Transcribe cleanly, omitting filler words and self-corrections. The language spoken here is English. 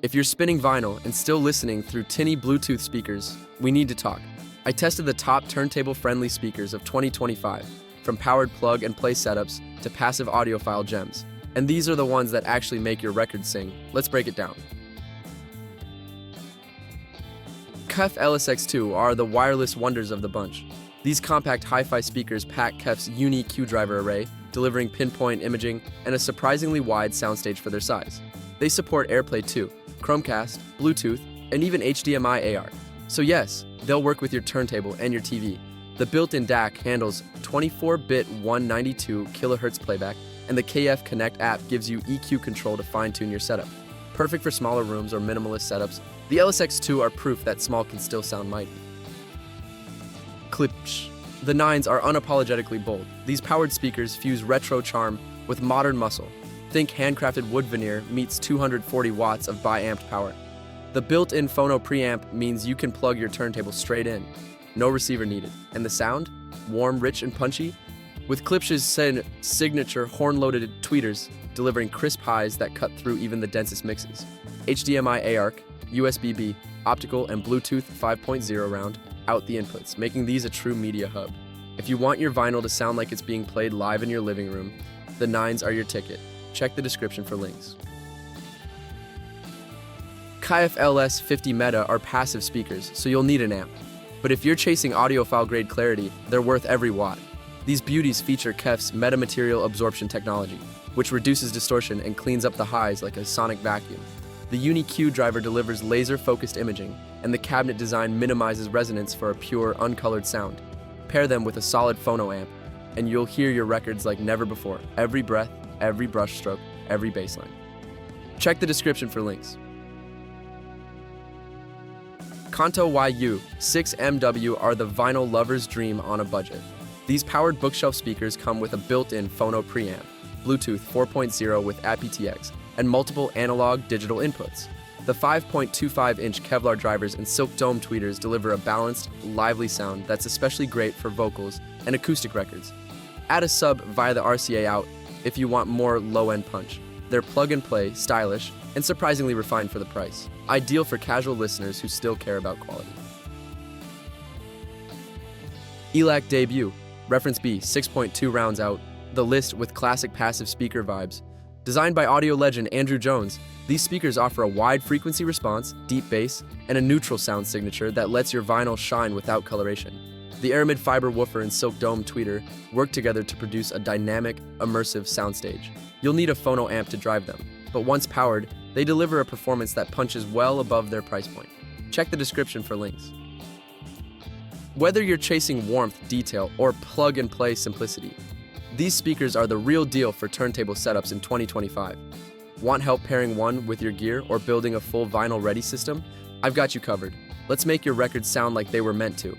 If you're spinning vinyl and still listening through tinny Bluetooth speakers, we need to talk. I tested the top turntable-friendly speakers of 2025, from powered plug-and-play setups to passive audiophile gems. And these are the ones that actually make your record sing. Let's break it down. KEF LS50 are the wireless wonders of the bunch. These compact hi-fi speakers pack KEF's unique Q driver array, delivering pinpoint imaging and a surprisingly wide soundstage for their size. They support AirPlay 2, Chromecast, Bluetooth, and even HDMI AR. So yes, they'll work with your turntable and your TV. The built-in DAC handles 24-bit 192 kHz playback, and the KEF Connect app gives you EQ control to fine-tune your setup. Perfect for smaller rooms or minimalist setups, the LS50 are proof that small can still sound mighty. Klipsch. The 9s are unapologetically bold. These powered speakers fuse retro charm with modern muscle. Think handcrafted wood veneer meets 240 watts of bi-amped power. The built-in phono preamp means you can plug your turntable straight in. No receiver needed. And the sound? Warm, rich, and punchy? With Klipsch's signature horn-loaded tweeters, delivering crisp highs that cut through even the densest mixes. HDMI ARC, USB-B, optical, and Bluetooth 5.0 round out the inputs, making these a true media hub. If you want your vinyl to sound like it's being played live in your living room, the 9s are your ticket. Check the description for links. KEF LS50 Meta are passive speakers, so you'll need an amp. But if you're chasing audiophile-grade clarity, they're worth every watt. These beauties feature KEF's metamaterial absorption technology, which reduces distortion and cleans up the highs like a sonic vacuum. The unique Q driver delivers laser-focused imaging, and the cabinet design minimizes resonance for a pure, uncolored sound. Pair them with a solid phono amp, and you'll hear your records like never before. Every breath, every brushstroke, every bassline. Check the description for links. Kanto YU6MW are the vinyl lover's dream on a budget. These powered bookshelf speakers come with a built-in phono preamp, Bluetooth 4.0 with aptX, and multiple analog digital inputs. The 5.25-inch Kevlar drivers and silk dome tweeters deliver a balanced, lively sound that's especially great for vocals and acoustic records. Add a sub via the RCA out if you want more low-end punch. They're plug-and-play, stylish, and surprisingly refined for the price. Ideal for casual listeners who still care about quality. ELAC debut, reference B, 6.2 rounds out, the list with classic passive speaker vibes. Designed by audio legend Andrew Jones, these speakers offer a wide frequency response, deep bass, and a neutral sound signature that lets your vinyl shine without coloration. The aramid fiber woofer and silk dome tweeter work together to produce a dynamic, immersive soundstage. You'll need a phono amp to drive them, but once powered, they deliver a performance that punches well above their price point. Check the description for links. Whether you're chasing warmth, detail, or plug-and-play simplicity, these speakers are the real deal for turntable setups in 2025. Want help pairing one with your gear or building a full vinyl-ready system? I've got you covered. Let's make your records sound like they were meant to.